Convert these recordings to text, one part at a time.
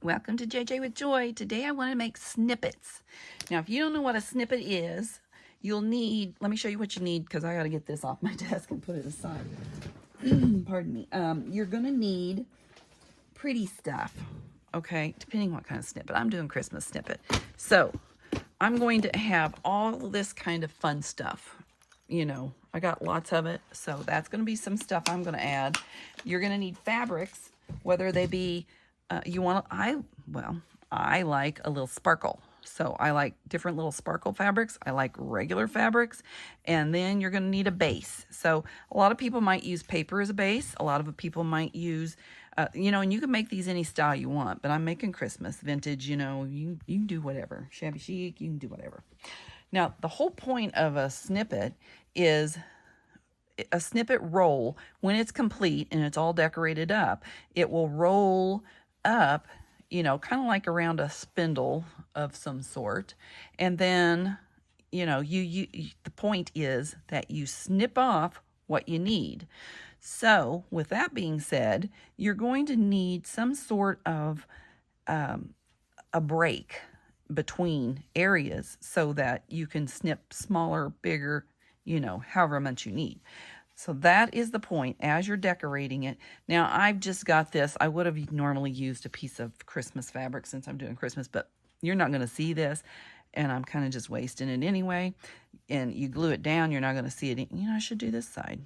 Welcome to JJ with Joy. Today I want to make snippets. Now, if you don't know what a snippet is, you'll need, let me show you what you need because I got to get this off my desk and put it aside. Pardon me. You're going to need pretty stuff, okay, depending what kind of snippet. I'm doing Christmas snippet. So I'm going to have all this kind of fun stuff. You know, I got lots of it, so that's going to be some stuff I'm going to add. You're going to need fabrics, whether they be I like a little sparkle. So I like different little sparkle fabrics. I like regular fabrics. And then you're going to need a base. So a lot of people might use paper as a base. A lot of people might use, and you can make these any style you want. But I'm making Christmas, vintage, you can do whatever. Shabby chic, you can do whatever. Now, the whole point of a snippet is a snippet roll. When it's complete and it's all decorated up, it will roll up, kind of like around a spindle of some sort. And then, the point is that you snip off what you need. So with that being said, you're going to need some sort of a break between areas so that you can snip smaller, bigger, however much you need. So that is the point as you're decorating it. Now, I've just got this. I would have normally used a piece of Christmas fabric since I'm doing Christmas, but you're not going to see this, and I'm kind of just wasting it anyway. And you glue it down, you're not going to see it. I should do this side.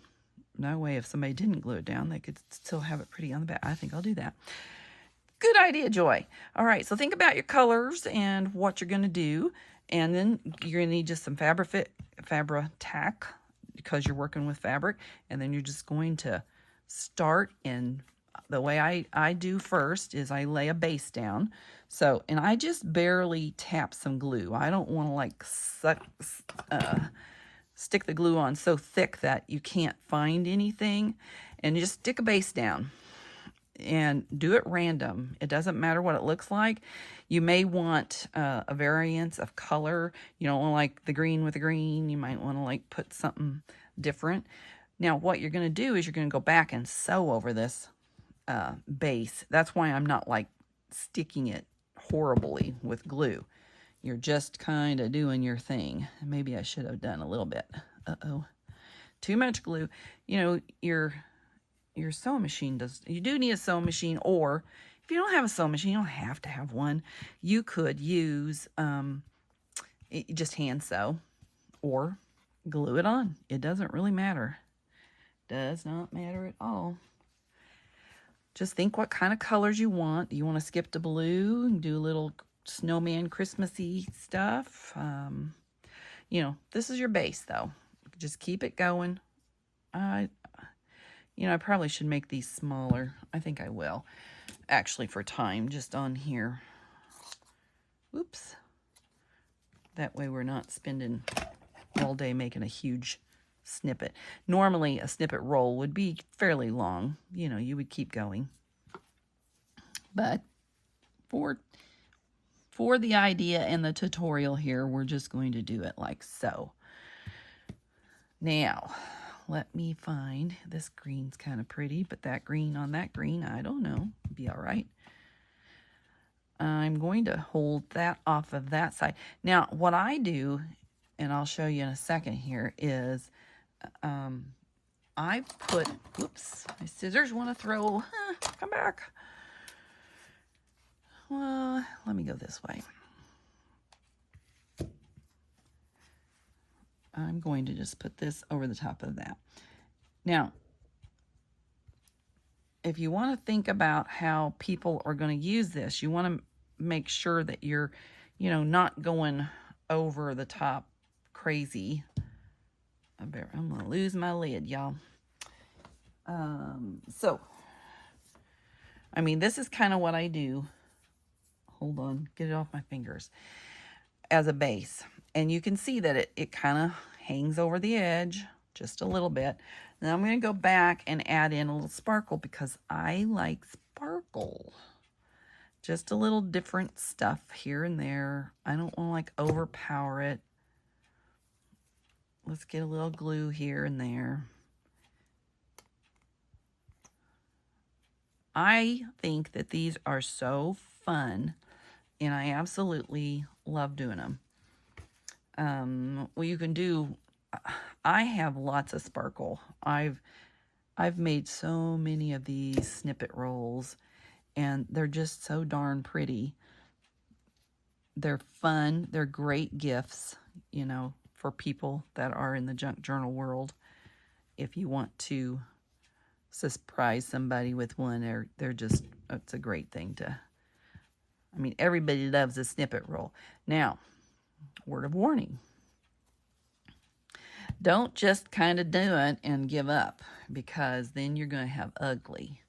No way, if somebody didn't glue it down, they could still have it pretty on the back. I think I'll do that. Good idea, Joy. All right, so think about your colors and what you're going to do. And then you're going to need just some Fabri-Tac, because you're working with fabric, and then you're just going to start in the way I do first is I lay a base down. So, and I just barely tap some glue. I don't want to stick the glue on so thick that you can't find anything, and just stick a base down and do it random. It doesn't matter what it looks like. You may want a variance of color. You don't want to like the green with the green. You might want to like put something different. Now what you're going to do is you're going to go back and sew over this base. That's why I'm not like sticking it horribly with glue. You're just kind of doing your thing. Maybe I should have done a little bit. Too much glue. Your sewing machine you do need a sewing machine, or if you don't have a sewing machine, you don't have to have one. You could use, just hand sew or glue it on. It doesn't really matter. Does not matter at all. Just think what kind of colors you want. Do you want to skip to blue and do a little snowman Christmassy stuff? This is your base though. Just keep it going. I probably should make these smaller. I think I will. Actually, for time, just on here. Oops. That way we're not spending all day making a huge snippet. Normally, a snippet roll would be fairly long. You would keep going. But for the idea and the tutorial here, we're just going to do it like so. Now, let me find, this green's kind of pretty, but that green on that green, I don't know, be all right. I'm going to hold that off of that side. Now, what I do, and I'll show you in a second here, is I put, whoops, my scissors want to throw, come back. Well, let me go this way. I'm going to just put this over the top of that. Now, if you want to think about how people are going to use this, you want to make sure that you're, not going over the top crazy. I'm going to lose my lid, y'all. This is kind of what I do. Hold on, get it off my fingers. As a base. And you can see that it kind of hangs over the edge just a little bit. Then I'm going to go back and add in a little sparkle because I like sparkle. Just a little different stuff here and there. I don't want to like overpower it. Let's get a little glue here and there. I think that these are so fun, and I absolutely love doing them. Well, you can do, I have lots of sparkle. I've made so many of these snippet rolls, and they're just so darn pretty. They're fun. They're great gifts, you know, for people that are in the junk journal world. If you want to surprise somebody with one, they're just, it's a great thing to, I mean, everybody loves a snippet roll. Now, word of warning. Don't just kind of do it and give up, because then you're going to have ugly.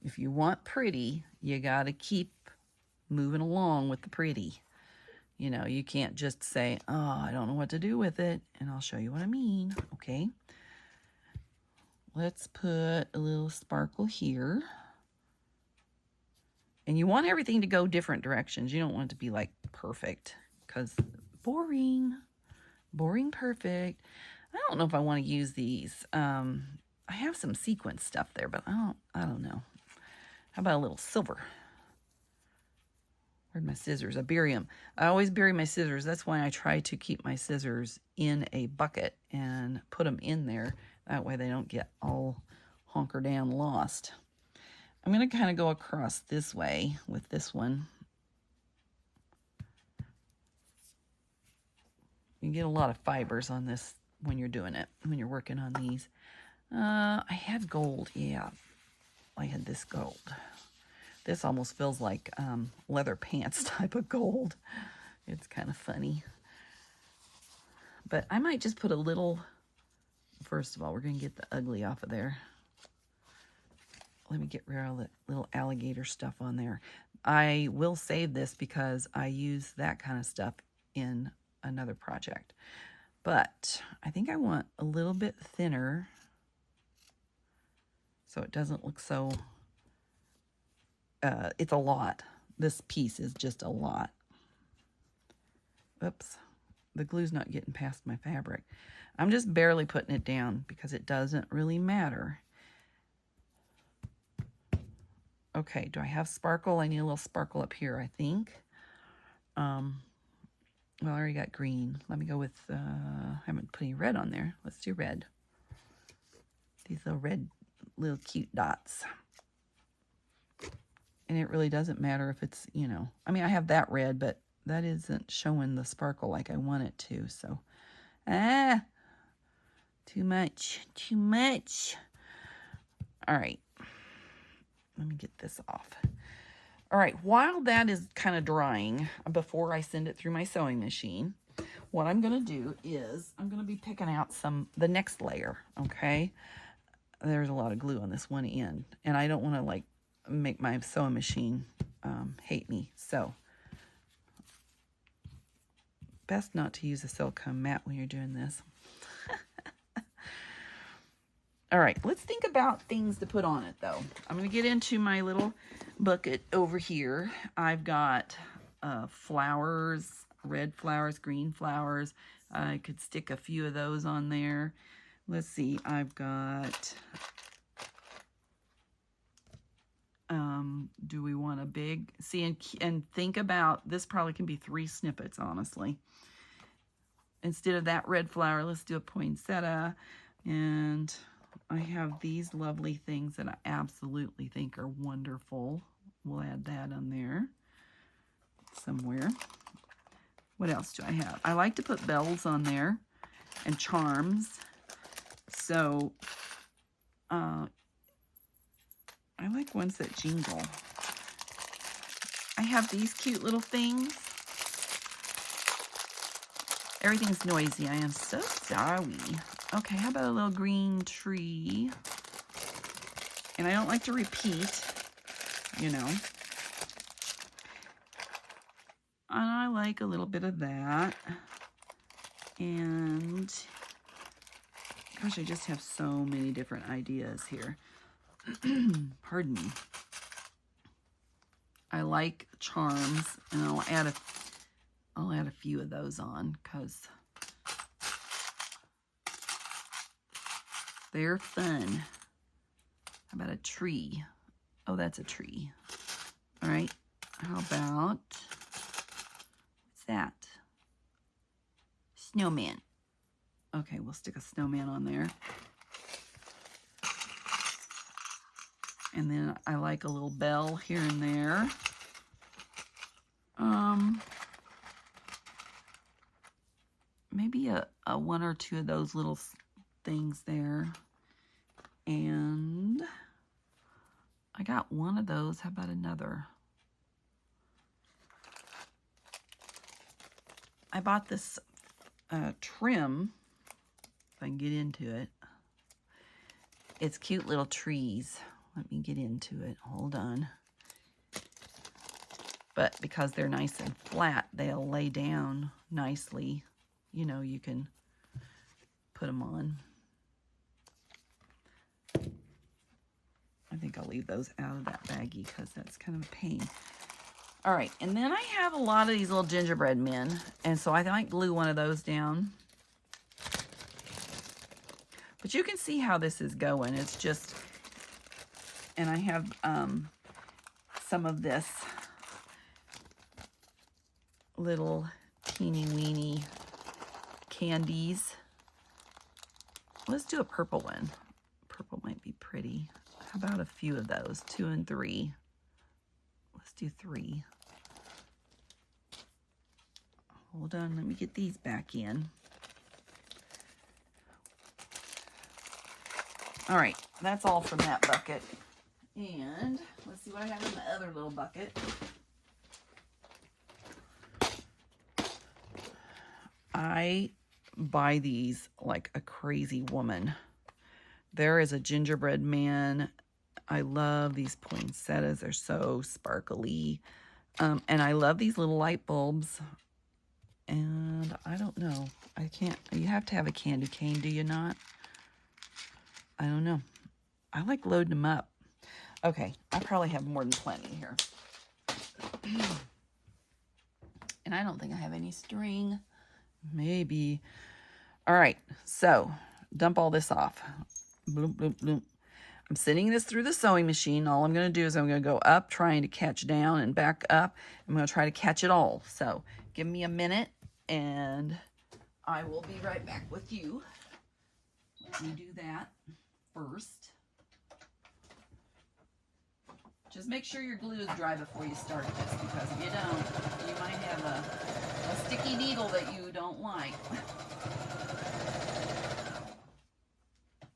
If you want pretty, you got to keep moving along with the pretty. You know, you can't just say, oh, I don't know what to do with it. And I'll show you what I mean. Okay. Let's put a little sparkle here. And you want everything to go different directions. You don't want it to be like perfect, because boring. Boring perfect. I don't know if I want to use these. I have some sequence stuff there, but I don't know. How about a little silver? Where'd my scissors? I bury them. I always bury my scissors. That's why I try to keep my scissors in a bucket and put them in there. That way they don't get all honker down lost. I'm going to kind of go across this way with this one. You get a lot of fibers on this when you're doing it, when you're working on these. I had gold, yeah. I had this gold. This almost feels like leather pants type of gold. It's kind of funny. But I might just put a little, first of all, we're going to get the ugly off of there. Let me get rid of all the little alligator stuff on there. I will save this because I use that kind of stuff in another project. But I think I want a little bit thinner so it doesn't look so... it's a lot. This piece is just a lot. Oops. The glue's not getting past my fabric. I'm just barely putting it down because it doesn't really matter. Okay, do I have sparkle? I need a little sparkle up here, I think. Well, I already got green. Let me go with, I haven't put any red on there. Let's do red. These little red, little cute dots. And it really doesn't matter if it's, you know, I mean, I have that red, but that isn't showing the sparkle like I want it to. So, too much, too much. All right. Let me get this off. All right. While that is kind of drying, before I send it through my sewing machine, what I'm going to do is I'm going to be picking out the next layer. Okay. There's a lot of glue on this one end, and I don't want to like make my sewing machine hate me. So best not to use a silicone mat when you're doing this. All right, let's think about things to put on it though. I'm going to get into my little bucket over here. I've got flowers, red flowers, green flowers. I could stick a few of those on there. Let's see, I've got... do we want a big, see, and think about, this probably can be 3 snippets, honestly. Instead of that red flower, let's do a poinsettia. And I have these lovely things that I absolutely think are wonderful. We'll add that on there somewhere. What else do I have? I like to put bells on there and charms. So, I like ones that jingle. I have these cute little things. Everything's noisy. I am so sorry. Okay, how about a little green tree? And I don't like to repeat, you know. And I like a little bit of that. And, gosh, I just have so many different ideas here. Pardon me. I like charms, and I'll add a few of those on because they're fun. How about a tree? Oh, that's a tree. All right. How about, what's that? Snowman. Okay, we'll stick a snowman on there. And then I like a little bell here and there. Maybe a one or two of those little things there. And I got one of those. How about another? I bought this trim, if I can get into it. It's cute little trees. Let me get into it. Hold on. But because they're nice and flat, they'll lay down nicely. You know, you can put them on. I think I'll leave those out of that baggie because that's kind of a pain. All right, and then I have a lot of these little gingerbread men, and so I might glue one of those down. But you can see how this is going. It's just, and I have some of this little teeny weeny candies. Let's do a purple one. Purple might be pretty. How about a few of those? 2 and 3. Let's do 3. Hold on, let me get these back in. All right, that's all from that bucket. And let's see what I have in the other little bucket. I buy these like a crazy woman. There is a gingerbread man. I love these poinsettias. They're so sparkly. And I love these little light bulbs. And I don't know. I can't. You have to have a candy cane, do you not? I don't know. I like loading them up. Okay. I probably have more than plenty here. And I don't think I have any string. Maybe. All right. So dump all this off. Bloop, bloop, bloop. I'm sending this through the sewing machine. All I'm going to do is I'm going to go up, trying to catch down and back up. I'm going to try to catch it all. So give me a minute and I will be right back with you. Let me do that first. Just make sure your glue is dry before you start this, because if you don't, you might have a sticky needle that you don't like.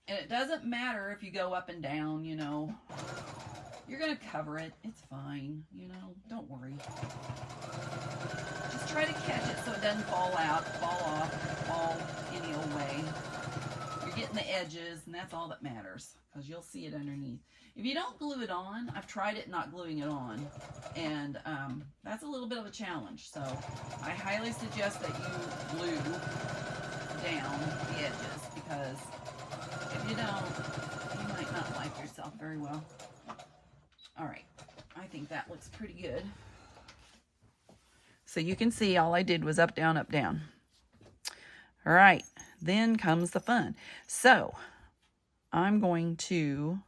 And it doesn't matter if you go up and down, you know. You're going to cover it. It's fine, you know. Don't worry. Just try to catch it so it doesn't fall out, fall off, fall any old way. You're getting the edges, and that's all that matters, because you'll see it underneath. If you don't glue it on, I've tried it not gluing it on, and that's a little bit of a challenge. So I highly suggest that you glue down the edges, because if you don't, you might not like yourself very well. All right, I think that looks pretty good. So you can see all I did was up, down, up, down. All right, then comes the fun. So I'm going to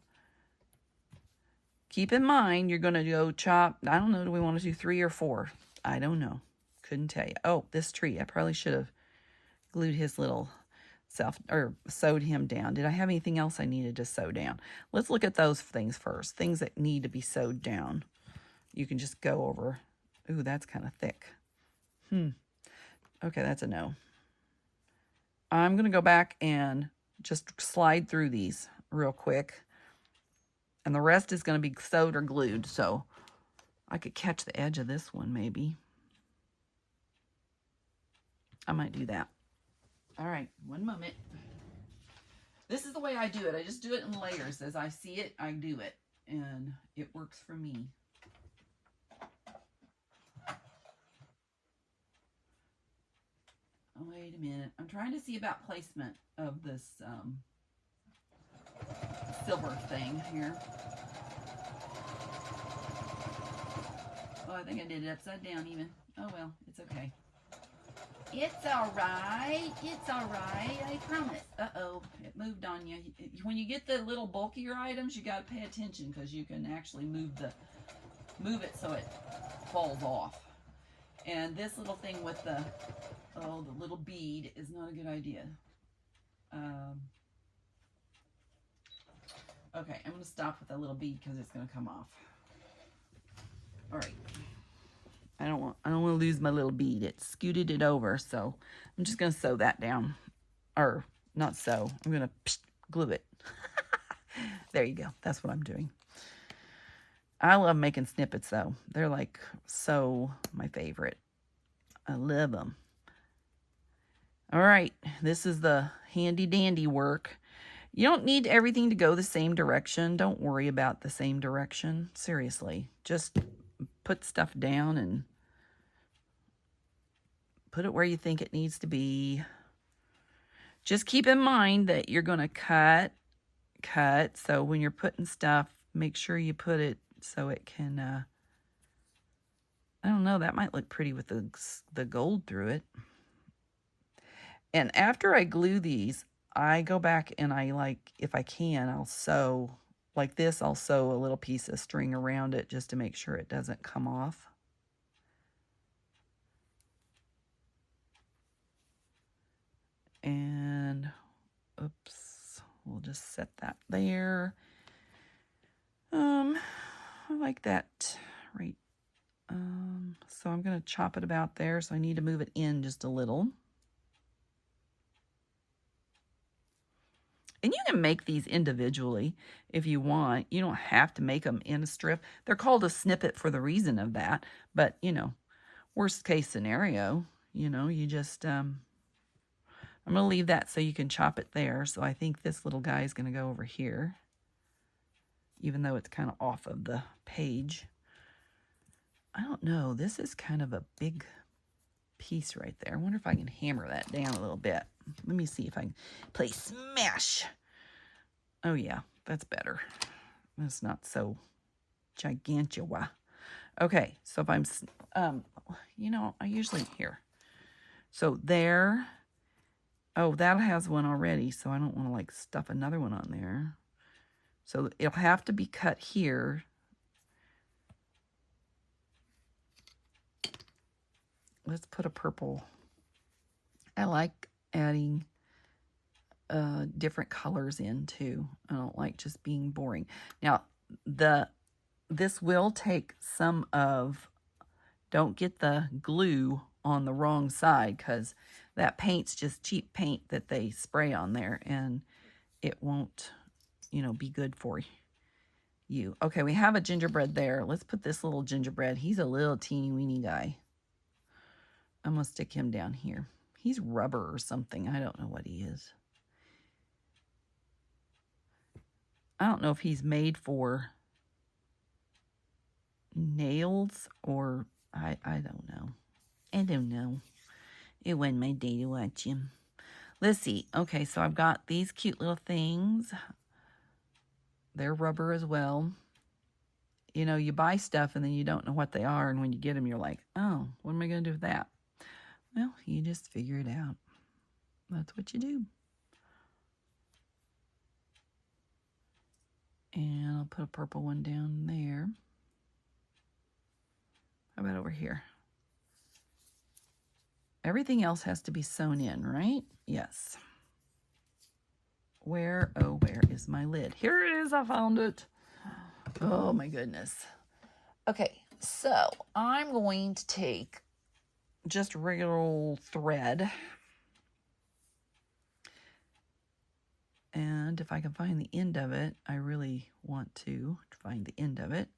keep in mind, you're going to go chop, I don't know, do we want to do 3 or 4? I don't know. Couldn't tell you. Oh, this tree. I probably should have glued his little self, or sewed him down. Did I have anything else I needed to sew down? Let's look at those things first. Things that need to be sewed down. You can just go over. Ooh, that's kind of thick. Okay, that's a no. I'm going to go back and just slide through these real quick. And the rest is going to be sewed or glued. So I could catch the edge of this one maybe. I might do that. All right, one moment. This is the way I do it. I just do it in layers. As I see it, I do it. And it works for me. Oh, wait a minute. I'm trying to see about placement of this silver thing here. Oh, I think I did it upside down even. Oh, well, it's okay. It's all right. It's all right. I promise. Uh-oh, it moved on you. When you get the little bulkier items, you got to pay attention, because you can actually move it so it falls off. And this little thing with the little bead is not a good idea. Okay, I'm going to stop with that little bead because it's going to come off. All right. I don't want to lose my little bead. It scooted it over, so I'm just going to sew that down. Or not sew. I'm going to glue it. There you go. That's what I'm doing. I love making snippets though. They're like so my favorite. I love them. All right, this is the handy dandy work. You don't need everything to go the same direction. Don't worry about the same direction. Seriously, just put stuff down and put it where you think it needs to be. Just keep in mind that you're going to cut. So when you're putting stuff, make sure you put it so it can, I don't know, that might look pretty with the gold through it. And after I glue these, I go back and I, like, if I can, I'll sew, like this, I'll sew a little piece of string around it just to make sure it doesn't come off. And, oops, we'll just set that there. I like that, right? So I'm going to chop it about there, so I need to move it in just a little. And you can make these individually if you want. You don't have to make them in a strip. They're called a snippet for the reason of that. But, you know, worst case scenario, you know, you just, I'm going to leave that so you can chop it there. So I think this little guy is going to go over here, even though it's kind of off of the page. I don't know. This is kind of a big piece right there. I wonder if I can hammer that down a little bit. Let me see if I can play smash. Oh yeah, that's better. It's not so gigantua. Okay, so if I'm, you know, I usually, here. So there, oh, that has one already, so I don't want to like stuff another one on there. So it'll have to be cut here. Let's put a purple. I like adding different colors in too. I don't like just being boring. Now, this will take some of, don't get the glue on the wrong side, because that paint's just cheap paint that they spray on there, and it won't, you know, be good for you. Okay, we have a gingerbread there. Let's put this little gingerbread. He's a little teeny weeny guy. I'm going to stick him down here. He's rubber or something. I don't know what he is. I don't know if he's made for nails or I don't know. I don't know. It wasn't my day to watch him. Let's see. Okay, so I've got these cute little things. They're rubber as well. You know, you buy stuff and then you don't know what they are, and when you get them, you're like, oh, what am I going to do with that? Well, you just figure it out. That's what you do. And I'll put a purple one down there. How about over here? Everything else has to be sewn in, right? Yes. Where is my lid? Here it is, I found it. Oh my goodness. Okay, so I'm going to take just regular old thread. And if I can find the end of it, I really want to find the end of it.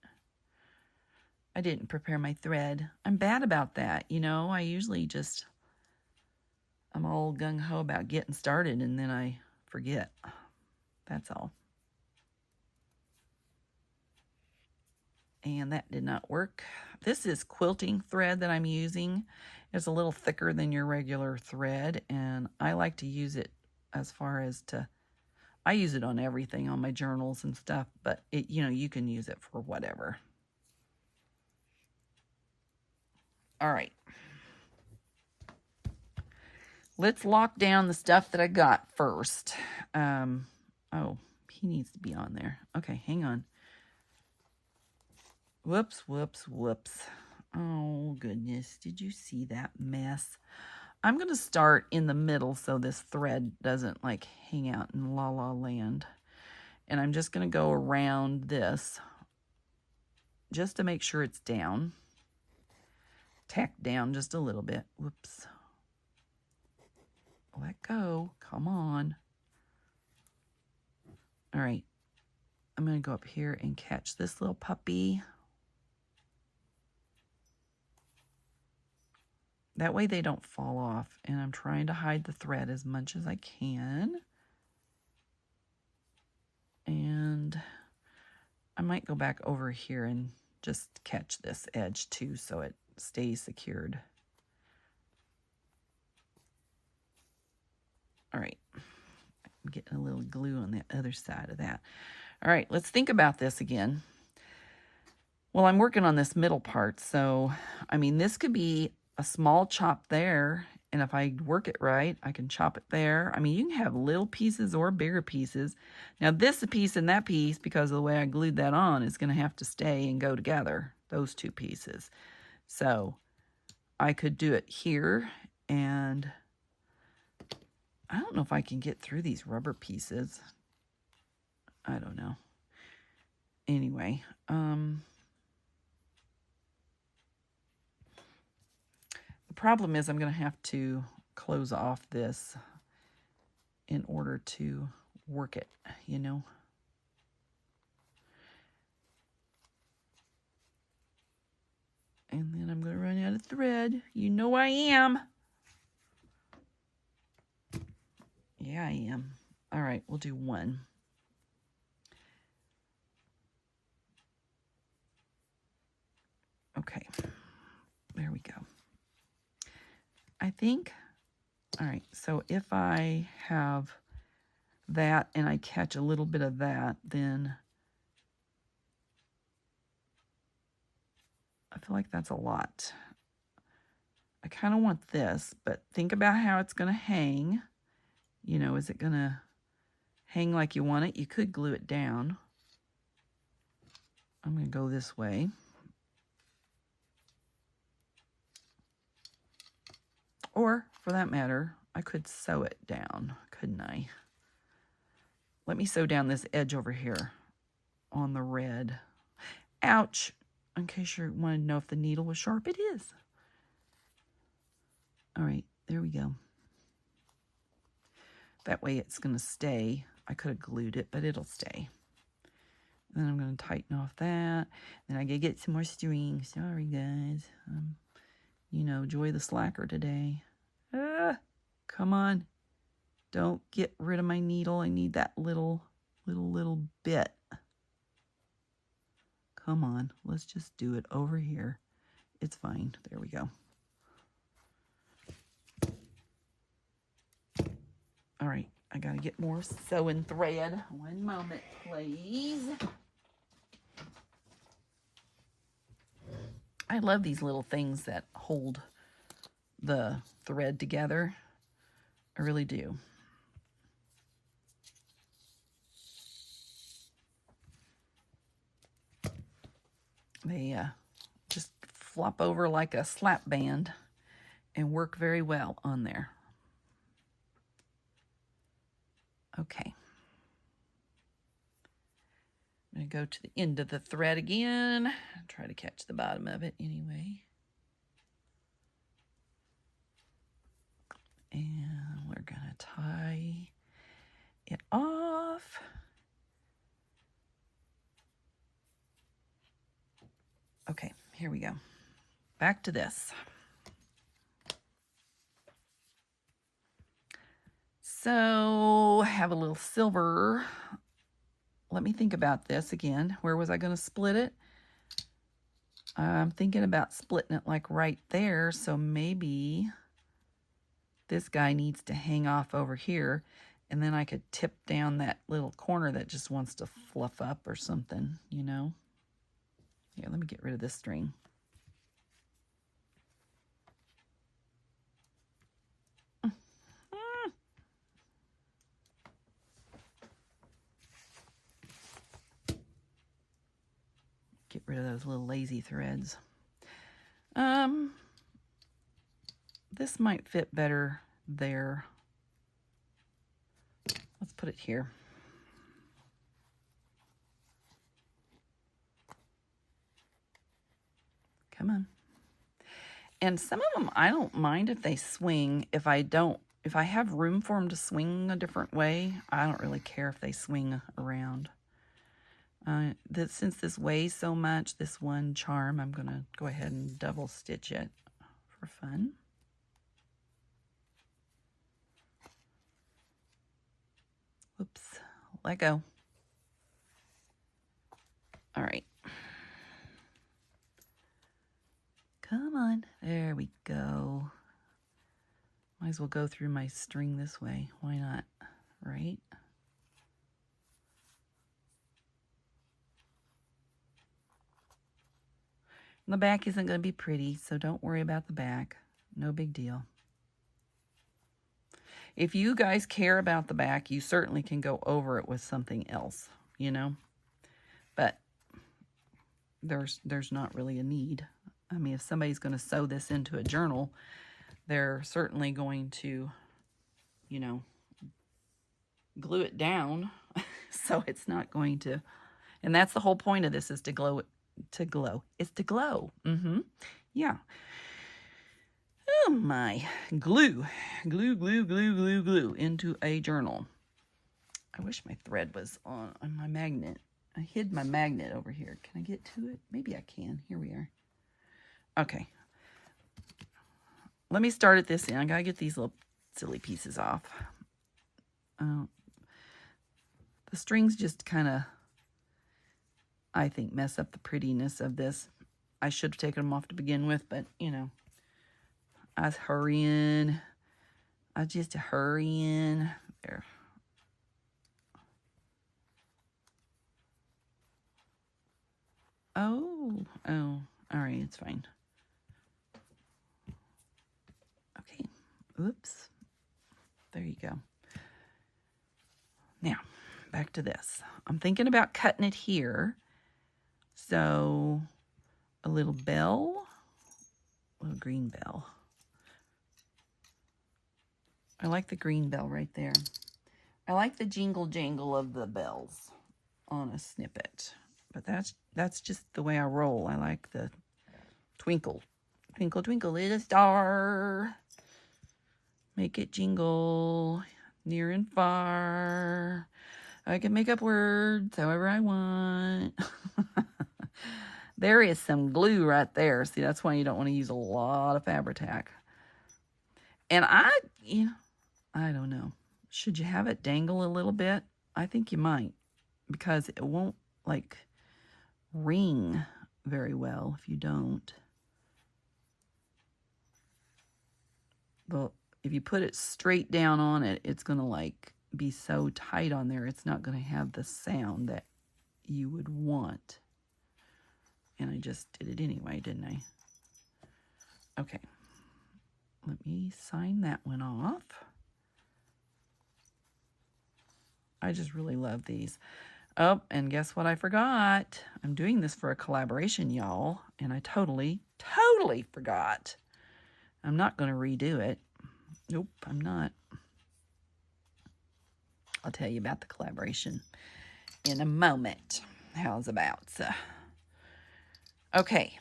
I didn't prepare my thread. I'm bad about that, you know. I usually just, I'm all gung-ho about getting started and then I forget. That's all. And that did not work. This is quilting thread that I'm using. It's a little thicker than your regular thread, and I like to use it as far as to, I use it on everything, on my journals and stuff, but it, you know, you can use it for whatever. All right. Let's lock down the stuff that I got first. Oh, he needs to be on there. Okay, hang on. Whoops. Oh, goodness. Did you see that mess? I'm going to start in the middle so this thread doesn't like hang out in La La Land. And I'm just going to go around this just to make sure it's down. Tack down just a little bit. Whoops. Let go. Come on. All right. I'm going to go up here and catch this little puppy. That way they don't fall off. And I'm trying to hide the thread as much as I can. And I might go back over here and just catch this edge too so it stays secured. All right. I'm getting a little glue on the other side of that. All right, let's think about this again. Well, I'm working on this middle part, so, I mean, this could be a small chop there, and if I work it right, I can chop it there. I mean, you can have little pieces or bigger pieces. Now, this piece and that piece, because of the way I glued that on, is going to have to stay and go together, those two pieces. So, I could do it here, and I don't know if I can get through these rubber pieces. I don't know. Anyway, the problem is I'm going to have to close off this in order to work it, you know. And then I'm going to run out of thread. You know I am. Yeah, I am. All right, we'll do one. Okay, there we go. I think, all right, so if I have that and I catch a little bit of that, then I feel like that's a lot. I kind of want this, but think about how it's going to hang. You know, is it going to hang like you want it? You could glue it down. I'm going to go this way. Or, for that matter, I could sew it down, couldn't I? Let me sew down this edge over here on the red. Ouch! In case you wanted to know if the needle was sharp, it is. All right, there we go. That way it's going to stay. I could have glued it, but it'll stay. Then I'm going to tighten off that. Then I got to get some more string. Sorry, guys. You know, Joy the slacker today. Come on. Don't get rid of my needle. I need that little bit. Come on. Let's just do it over here. It's fine. There we go. All right. I got to get more sewing thread. One moment, please. I love these little things that hold the thread together. I really do. They just flop over like a slap band and work very well on there. Okay. I'm going to go to the end of the thread again. Try to catch the bottom of it anyway. And we're going to tie it off. Okay, here we go. Back to this. So, have a little silver. Let me think about this again. Where was I going to split it? I'm thinking about splitting it like right there. So maybe this guy needs to hang off over here. And then I could tip down that little corner that just wants to fluff up or something, you know? Here, let me get rid of this string. Get rid of those little lazy threads. this might fit better there. Let's put it here. Come on. And some of them, I don't mind if they swing. If I have room for them to swing a different way, I don't really care if they swing around. Since this weighs so much, this one charm, I'm going to go ahead and double stitch it for fun. Oops, let go. All right. Come on. There we go. Might as well go through my string this way. Why not? Right? The back isn't going to be pretty, so don't worry about the back. No big deal. If you guys care about the back, you certainly can go over it with something else, you know? But there's not really a need. I mean, if somebody's going to sew this into a journal, they're certainly going to, you know, glue it down so it's not going to. And that's the whole point of this, is to glow it. To glow. It's to glow. Yeah. Oh my. Glue. Glue, glue, glue, glue, glue into a journal. I wish my thread was on my magnet. I hid my magnet over here. Can I get to it? Maybe I can. Here we are. Okay. Let me start at this end. I gotta get these little silly pieces off. The strings just kind of, I think, mess up the prettiness of this. I should have taken them off to begin with, but, you know, I was hurrying. I was just hurrying. There. Oh, all right, it's fine. Okay, oops. There you go. Now, back to this. I'm thinking about cutting it here. So, a little bell, a little green bell. I like the green bell right there. I like the jingle jangle of the bells on a snippet. But that's just the way I roll. I like the twinkle. Twinkle, twinkle, little star. Make it jingle near and far. I can make up words however I want. There is some glue right there. See, that's why you don't want to use a lot of Fabri-Tac. And I don't know. Should you have it dangle a little bit? I think you might, because it won't, like, ring very well if you don't. But if you put it straight down on it, it's going to, like, be so tight on there, it's not going to have the sound that you would want. And I just did it anyway, didn't I? Okay. Let me sign that one off. I just really love these. Oh, and guess what I forgot? I'm doing this for a collaboration, y'all, and I totally forgot. I'm not going to redo it. Nope, I'm not. I'll tell you about the collaboration in a moment. How's about? Okay.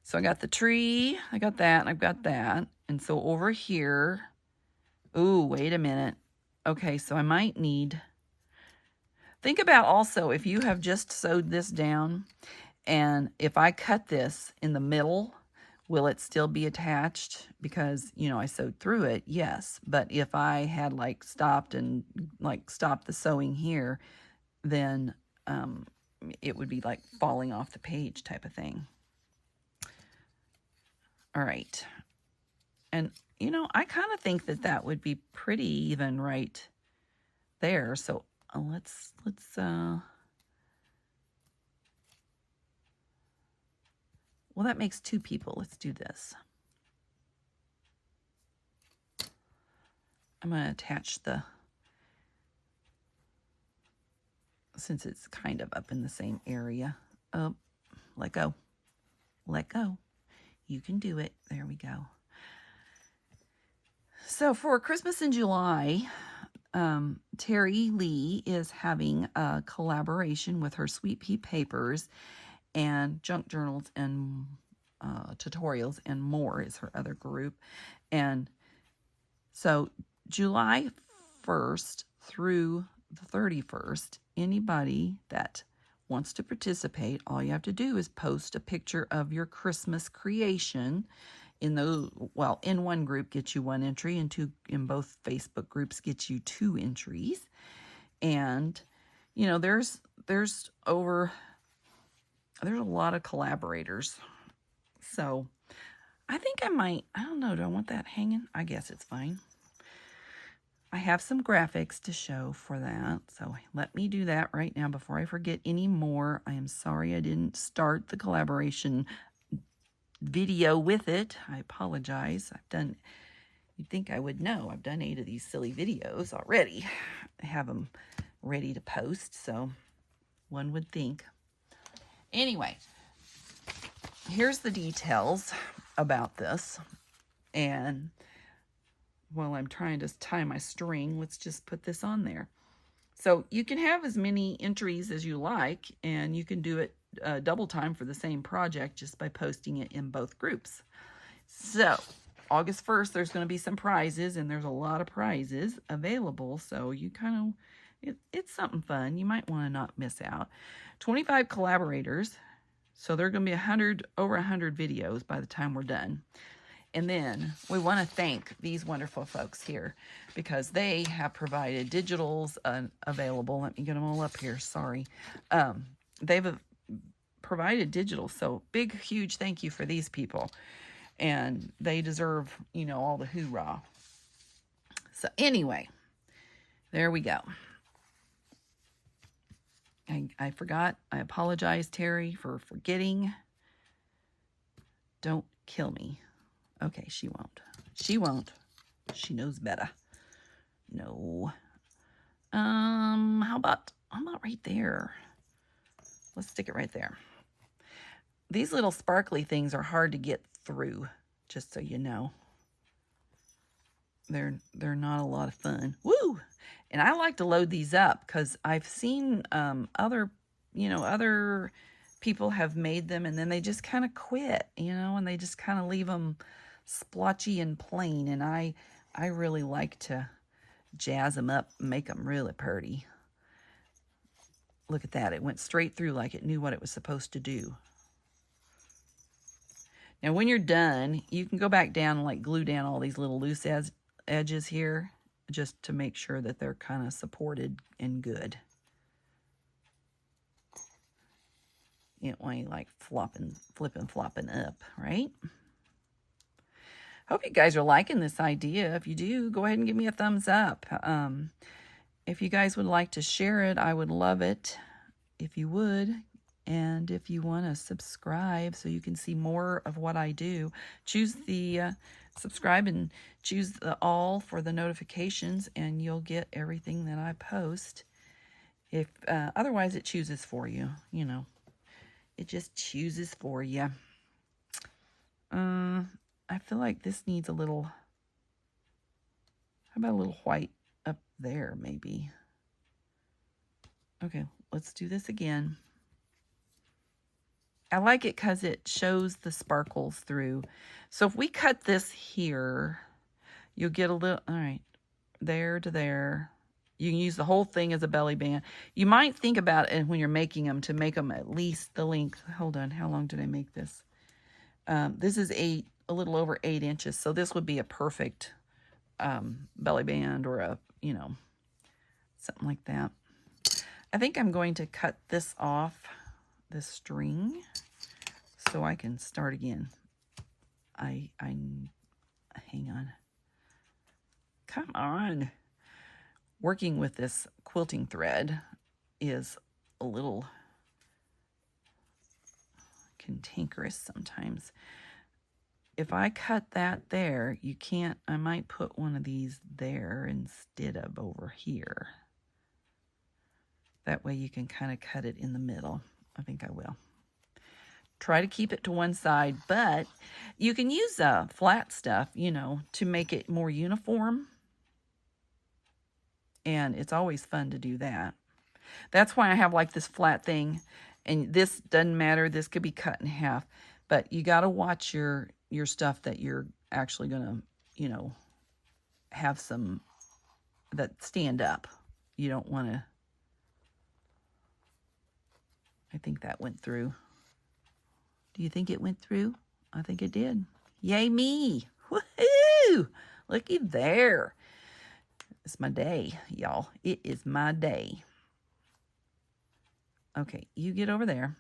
So I got the tree, I got that, and I've got that. And so over here, ooh, wait a minute. Okay, so I might need, think about also if you have just sewed this down, and if I cut this in the middle, will it still be attached? Because, you know, I sewed through it, yes. But if I had like stopped the sewing here, then it would be like falling off the page type of thing. All right. And, you know, I kind of think that that would be pretty even right there. So let's well, that makes two people. Let's do this. I'm going to attach the, since it's kind of up in the same area. Oh, let go. Let go. You can do it. There we go. So for Christmas in July, Terry Lee is having a collaboration with her Sweet Pea Papers and Junk Journals and Tutorials and More is her other group. And so July 1st through the 31st, anybody that wants to participate, all you have to do is post a picture of your Christmas creation. In one group gets you 1 entry, and in both Facebook groups gets you 2 entries. And you know, there's a lot of collaborators. So I think I don't know, do I want that hanging? I guess it's fine. I have some graphics to show for that, so let me do that right now before I forget any more. I am sorry I didn't start the collaboration video with it. I apologize. You'd think I would know. I've done 8 of these silly videos already. I have them ready to post, so one would think. Anyway, here's the details about this. And while I'm trying to tie my string, let's just put this on there. So you can have as many entries as you like, and you can do it double time for the same project just by posting it in both groups. So August 1st, there's going to be some prizes, and there's a lot of prizes available. So you it's something fun. You might want to not miss out. 25 collaborators. So there are going to be over 100 videos by the time we're done. And then we want to thank these wonderful folks here because they have provided digitals available. Let me get them all up here. Sorry. They've provided digitals. So big, huge thank you for these people. And they deserve, all the hoorah. So anyway, there we go. I forgot. I apologize, Terry, for forgetting. Don't kill me. Okay, she won't. She won't. She knows better. No. How about right there? Let's stick it right there. These little sparkly things are hard to get through, just so you know. They're not a lot of fun. Woo! And I like to load these up because I've seen other people have made them and then they just kind of quit, and they just kind of leave them splotchy and plain. And I really like to jazz them up and make them really pretty. Look at that. It went straight through like it knew what it was supposed to do. Now, when you're done, you can go back down and glue down all these little loose edges here just to make sure that they're kind of supported and good. You don't want you flipping, flopping up, right? Hope you guys are liking this idea. If you do, go ahead and give me a thumbs up. If you guys would like to share it, I would love it if you would. And if you want to subscribe so you can see more of what I do, choose the subscribe and choose the all for the notifications, and you'll get everything that I post. If otherwise, it chooses for you. It just chooses for you. I feel like this needs a little. How about a little white up there, maybe? Okay, let's do this again. I like it because it shows the sparkles through. So if we cut this here, you'll get a little, all right, there to there. You can use the whole thing as a belly band. You might think about it when you're making them to make them at least the length. Hold on, how long did I make this? This is a little over 8 inches. So this would be a perfect belly band or a, something like that. I think I'm going to cut this off, this string, so I can start again. I hang on. Come on. Working with this quilting thread is a little cantankerous sometimes. If I cut that there, you can't, I might put one of these there instead of over here. That way you can kind of cut it in the middle. I think I will. try to keep it to one side, but you can use flat stuff, you know, to make it more uniform. And it's always fun to do that. That's why I have like this flat thing, and this doesn't matter. This could be cut in half, but you got to watch your stuff that you're actually going to, you know, have some that stand up. You don't want to. I think that went through. Do you think it went through? I think it did. Yay me. Woohoo! Looky there. It's my day, y'all. It is my day. Okay, you get over there.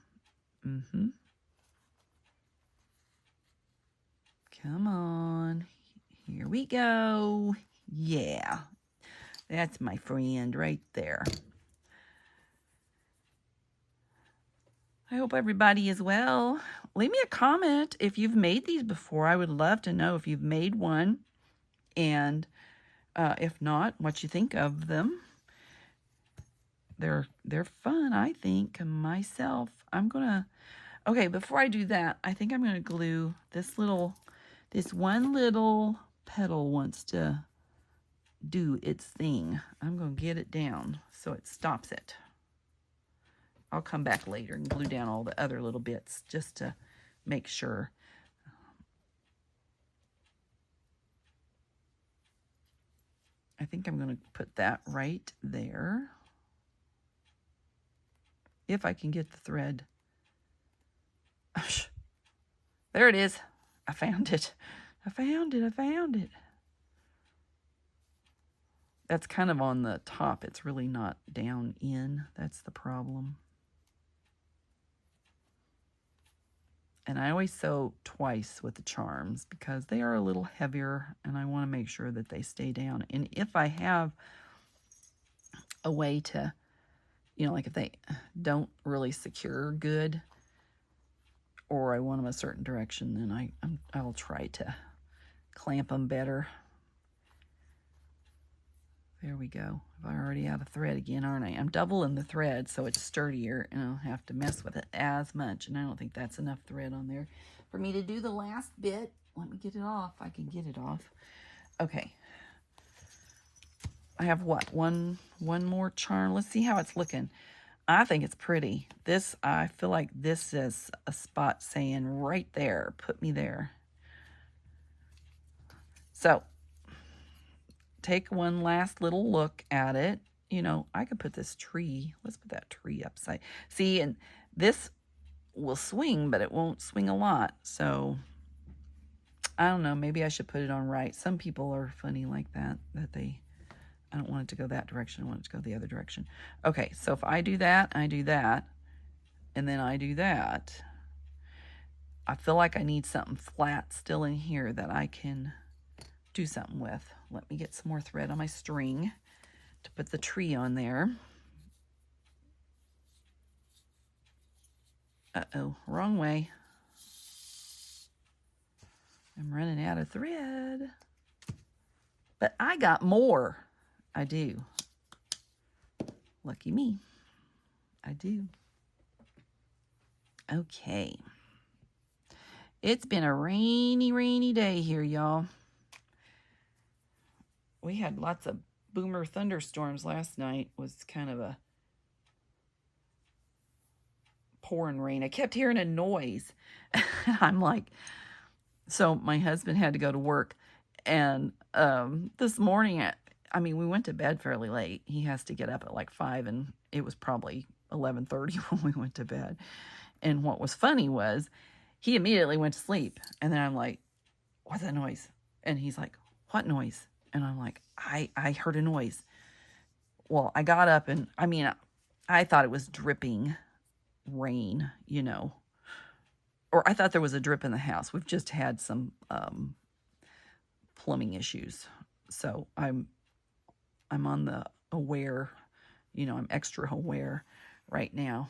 Come on. Here we go. Yeah. That's my friend right there. I hope everybody is well. Leave me a comment if you've made these before. I would love to know if you've made one. And if not, what you think of them. They're fun, I think, myself. Okay, before I do that, I think I'm gonna glue this one little petal wants to do its thing. I'm gonna get it down so it stops it. I'll come back later and glue down all the other little bits just to make sure. I think I'm going to put that right there. If I can get the thread. There it is. I found it. I found it. That's kind of on the top. It's really not down in. That's the problem. And I always sew twice with the charms because they are a little heavier and I want to make sure that they stay down. And if I have a way to, you know, like if they don't really secure good or I want them a certain direction, then I'll try to clamp them better. There we go. I'm already out of thread again, aren't I? I'm doubling the thread so it's sturdier and I don't have to mess with it as much. And I don't think that's enough thread on there for me to do the last bit. Let me get it off. I can get it off. Okay. I have what? One more charm. Let's see how it's looking. I think it's pretty. I feel like this is a spot saying right there, put me there. So, take one last little look at it. You know, I could put this tree. Let's put that tree upside. See, and this will swing, but it won't swing a lot. So, I don't know. Maybe I should put it on right. Some people are funny like that I don't want it to go that direction. I want it to go the other direction. Okay, so if I do that, and then I do that, I feel like I need something flat still in here that I can do something with. Let me get some more thread on my string to put the tree on there. Uh-oh, wrong way. I'm running out of thread. But I got more. I do. Lucky me. I do. Okay. It's been a rainy day here, y'all. We had lots of boomer thunderstorms last night. It was kind of a pouring rain. I kept hearing a noise. I'm like, so my husband had to go to work. And this morning, we went to bed fairly late. He has to get up at like 5, and it was probably 11:30 when we went to bed. And what was funny was he immediately went to sleep. And then I'm like, what's that noise? And he's like, what noise? And I'm like, I heard a noise. Well, I got up and, I thought it was dripping rain, you know. Or I thought there was a drip in the house. We've just had some plumbing issues. So I'm on the aware, you know, I'm extra aware right now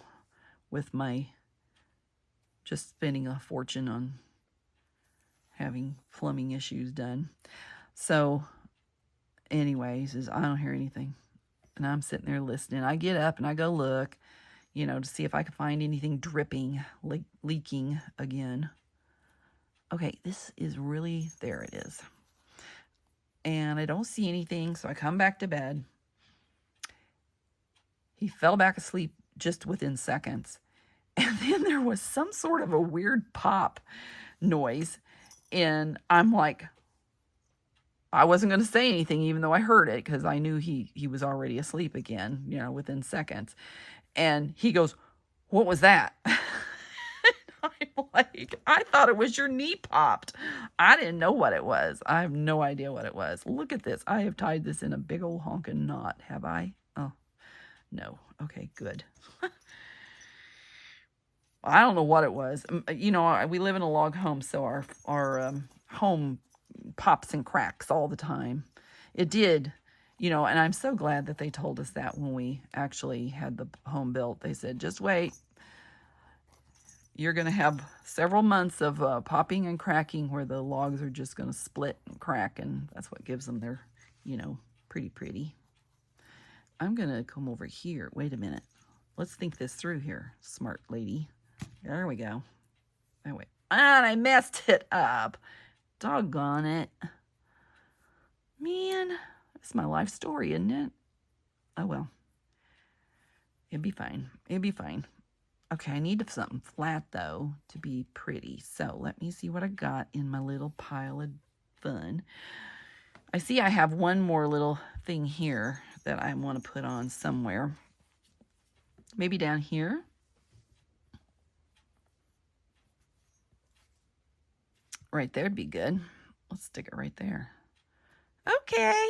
with my just spending a fortune on having plumbing issues done. So anyways, I don't hear anything. And I'm sitting there listening. I get up and I go look, you know, to see if I could find anything dripping, leaking again. Okay, this is really, there it is. And I don't see anything, so I come back to bed. He fell back asleep just within seconds. And then there was some sort of a weird pop noise. And I'm like, I wasn't going to say anything even though I heard it because I knew he was already asleep again, you know, within seconds. And he goes, "What was that?" I'm like, "I thought it was your knee popped." I didn't know what it was. I have no idea what it was. Look at this. I have tied this in a big old honking knot, have I? Oh, no. Okay, good. I don't know what it was. You know, we live in a log home, so our home pops and cracks all the time. It did, you know, and I'm so glad that they told us that when we actually had the home built. They said, just wait. You're going to have several months of popping and cracking where the logs are just going to split and crack, and that's what gives them their, you know, pretty. I'm going to come over here. Wait a minute. Let's think this through here, smart lady. There we go. Oh, wait. And I messed it up. Doggone it. Man, it's my life story, isn't it? Oh, well. It'd be fine. It'd be fine. Okay, I need something flat, though, to be pretty. So let me see what I got in my little pile of fun. I see I have one more little thing here that I want to put on somewhere. Maybe down here. Right there'd be good. Let's stick it right there. Okay.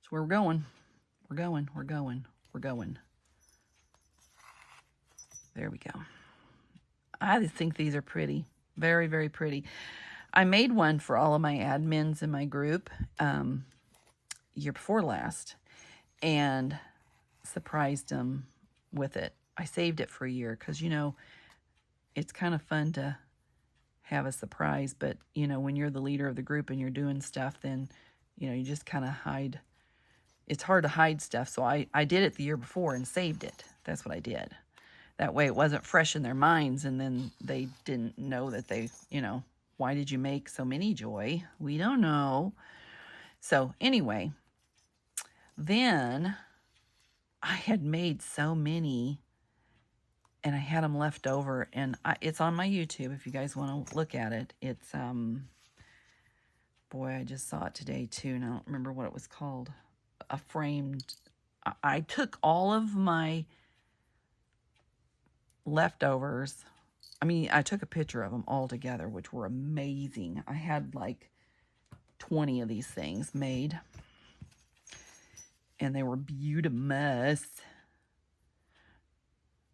So we're going. We're going. There we go. I just think these are pretty. Very, very pretty. I made one for all of my admins in my group year before last and surprised them with it. I saved it for a year because, you know, it's kind of fun to have a surprise, but, you know, when you're the leader of the group and you're doing stuff, then, you know, you just kind of hide. It's hard to hide stuff, so I did it the year before and saved it. That's what I did. That way it wasn't fresh in their minds, and then they didn't know that they, you know, why did you make so many, Joy? We don't know. So anyway, then I had made so many, and I had them left over, and it's on my YouTube if you guys want to look at it. It's, boy, I just saw it today too, and I don't remember what it was called. A framed, I took all of my leftovers. I mean, I took a picture of them all together, which were amazing. I had like 20 of these things made, and they were beautiful.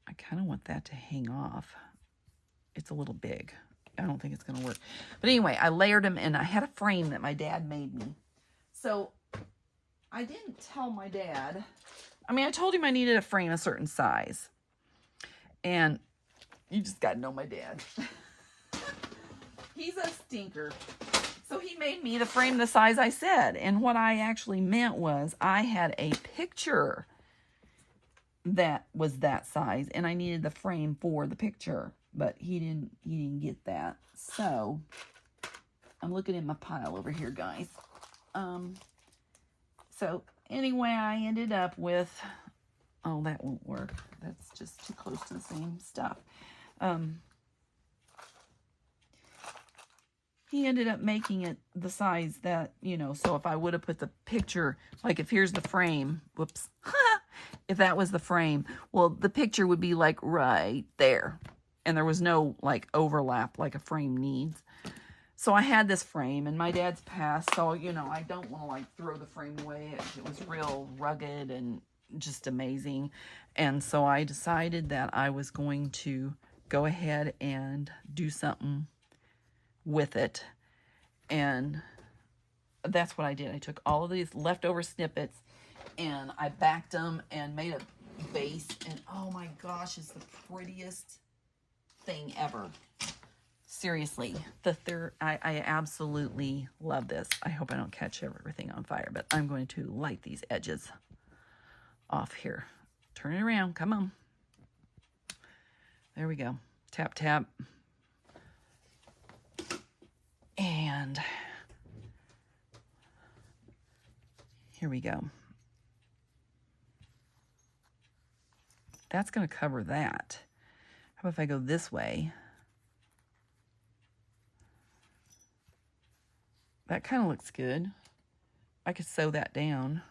I kind of want that to hang off. It's a little big. I don't think it's going to work. But anyway, I layered them, and I had a frame that my dad made me. So I didn't tell my dad. I mean, I told him I needed a frame a certain size. And you just got to know my dad. He's a stinker. So he made me the frame the size I said. And what I actually meant was I had a picture that was that size, and I needed the frame for the picture, but he didn't get that. So I'm looking in my pile over here, guys. So anyway, I ended up with, oh, that won't work. That's just too close to the same stuff. He ended up making it the size that, you know, so if I would have put the picture, like if here's the frame, whoops, if that was the frame, well, the picture would be like right there. And there was no like overlap like a frame needs. So I had this frame, and my dad's passed, so, you know, I don't want to like throw the frame away. It was real rugged and just amazing. And so I decided that I was going to go ahead and do something with it. And that's what I did. I took all of these leftover snippets and I backed them and made a base, and oh my gosh, it's the prettiest thing ever. Seriously, I absolutely love this. I hope I don't catch everything on fire, but I'm going to light these edges off here. Turn it around. Come on. There we go. Tap, tap. And here we go. That's going to cover that. How about if I go this way? That kind of looks good. I could sew that down.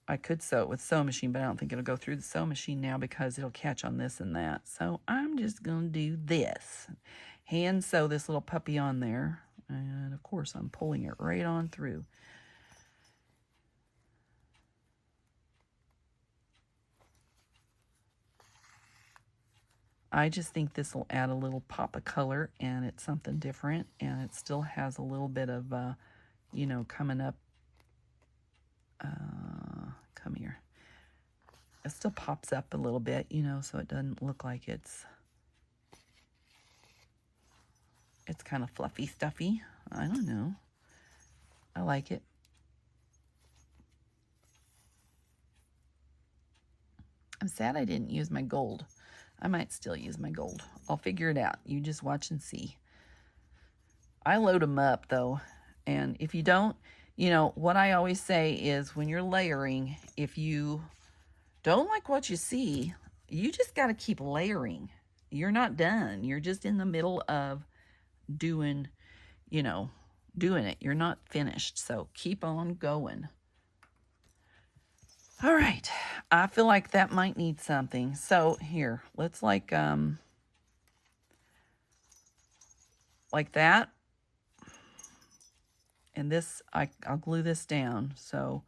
I could sew it with sewing machine, but I don't think it'll go through the sewing machine now because it'll catch on this and that. So I'm just going to do this. Hand sew this little puppy on there. And of course, I'm pulling it right on through. I just think this will add a little pop of color, and it's something different, and it still has a little bit of, you know, coming up. Come here. It still pops up a little bit, you know, so it doesn't look like it's kind of fluffy, stuffy. I don't know. I like it. I'm sad I didn't use my gold. I might still use my gold. I'll figure it out. You just watch and see. I load them up, though. And if you don't, you know, what I always say is when you're layering, if you don't like what you see, you just got to keep layering. You're not done. You're just in the middle of doing, you know, doing it. You're not finished. So keep on going. All right. I feel like that might need something. So here, let's like that. And this, I'll glue this down. So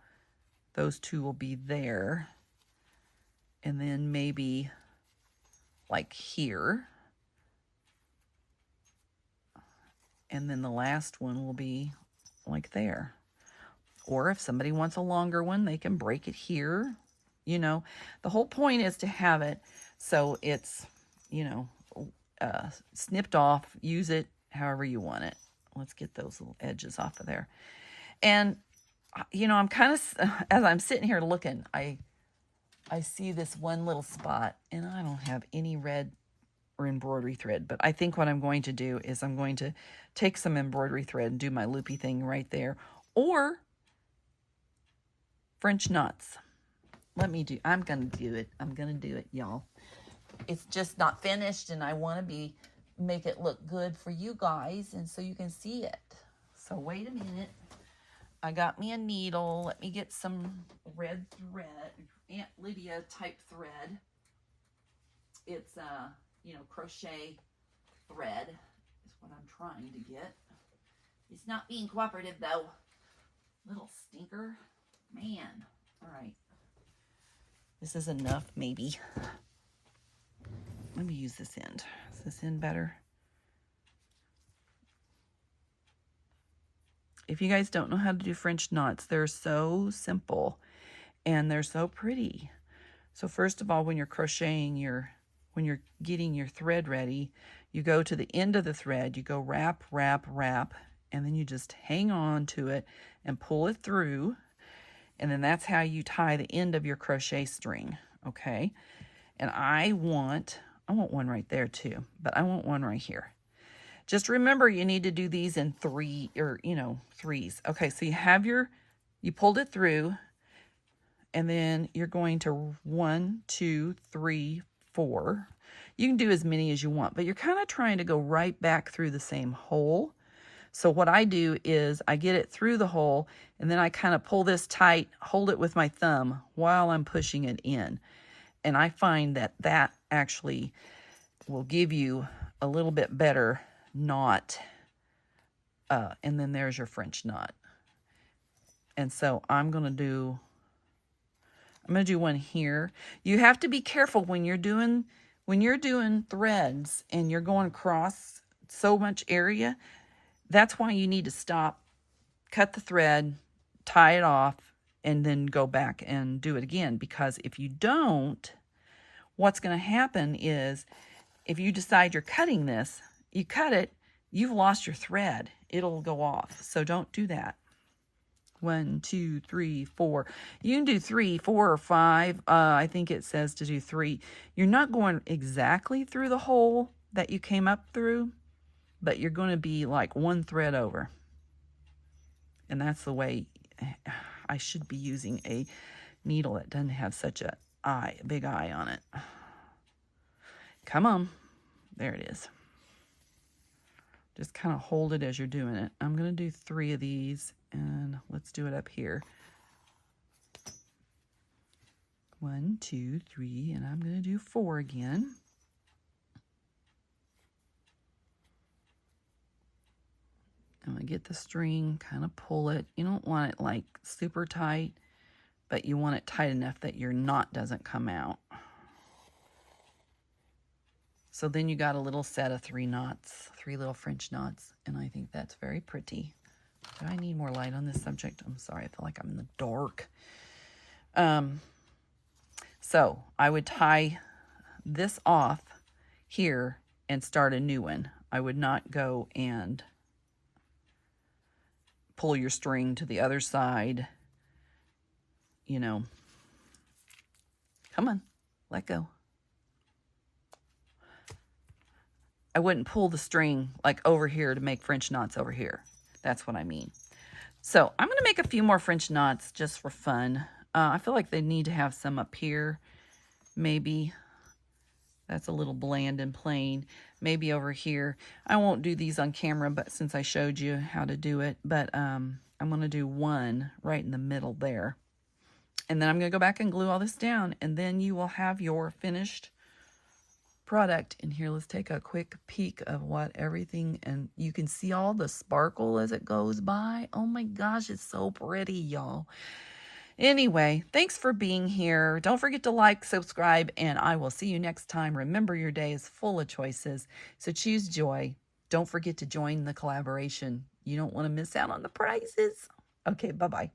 those two will be there. And then maybe like here. And then the last one will be like there. Or if somebody wants a longer one, they can break it here. You know, the whole point is to have it so it's, you know, snipped off. Use it however you want it. Let's get those little edges off of there. And, you know, I'm kind of, as I'm sitting here looking, I see this one little spot, and I don't have any red or embroidery thread. But I think what I'm going to do is I'm going to take some embroidery thread and do my loopy thing right there. Or French knots. I'm going to do it. I'm going to do it, y'all. It's just not finished, and I want to make it look good for you guys, and so you can see it. So wait a minute. I got me a needle. Let me get some red thread, Aunt Lydia type thread. It's you know, crochet thread is what I'm trying to get. It's not being cooperative though. Little stinker. Man. All right. This is enough, maybe. Let me use this end. Is this end better? If you guys don't know how to do French knots, they're so simple and they're so pretty. So first of all, when you're crocheting when you're getting your thread ready, you go to the end of the thread, you go wrap, wrap, wrap, and then you just hang on to it and pull it through. And then that's how you tie the end of your crochet string, okay? And I want one right there too, but I want one right here. Just remember you need to do these in threes. Okay, so you pulled it through, and then you're going to 1, 2, 3, 4. You can do as many as you want, but you're kind of trying to go right back through the same hole. So what I do is I get it through the hole, and then I kind of pull this tight, hold it with my thumb while I'm pushing it in. And I find that actually will give you a little bit better knot. And then there's your French knot. And so I'm going to do one here. You have to be careful when you're doing threads and you're going across so much area. That's why you need to stop, cut the thread, tie it off, and then go back and do it again. Because if you don't, what's going to happen is if you decide you're cutting this, you cut it, you've lost your thread. It'll go off. So don't do that. 1, 2, 3, 4. You can do 3, 4, or 5. I think it says to do 3. You're not going exactly through the hole that you came up through, but you're going to be like one thread over. And that's the way I should be using a needle that doesn't have such a big eye on it. Come on. There it is. Just kind of hold it as you're doing it. I'm going to do 3 of these, and let's do it up here. 1, 2, 3, and I'm going to do 4 again. I'm going to get the string, kind of pull it. You don't want it like super tight, but you want it tight enough that your knot doesn't come out. So then you got a little set of 3 knots, 3 little French knots, and I think that's very pretty. Do I need more light on this subject? I'm sorry, I feel like I'm in the dark. So I would tie this off here and start a new one. I would not go and pull your string to the other side. You know, come on, let go. I wouldn't pull the string like over here to make French knots over here. That's what I mean. So I'm going to make a few more French knots just for fun. I feel like they need to have some up here. Maybe that's a little bland and plain. Maybe over here. I won't do these on camera, but since I showed you how to do it. But I'm going to do one right in the middle there. And then I'm going to go back and glue all this down. And then you will have your finished product. And here, let's take a quick peek of what everything, and you can see all the sparkle as it goes by. Oh my gosh, it's so pretty, y'all. Anyway, thanks for being here. Don't forget to like, subscribe, and I will see you next time. Remember, your day is full of choices, so choose joy. Don't forget to join the collaboration. You don't want to miss out on the prizes. Okay, bye-bye.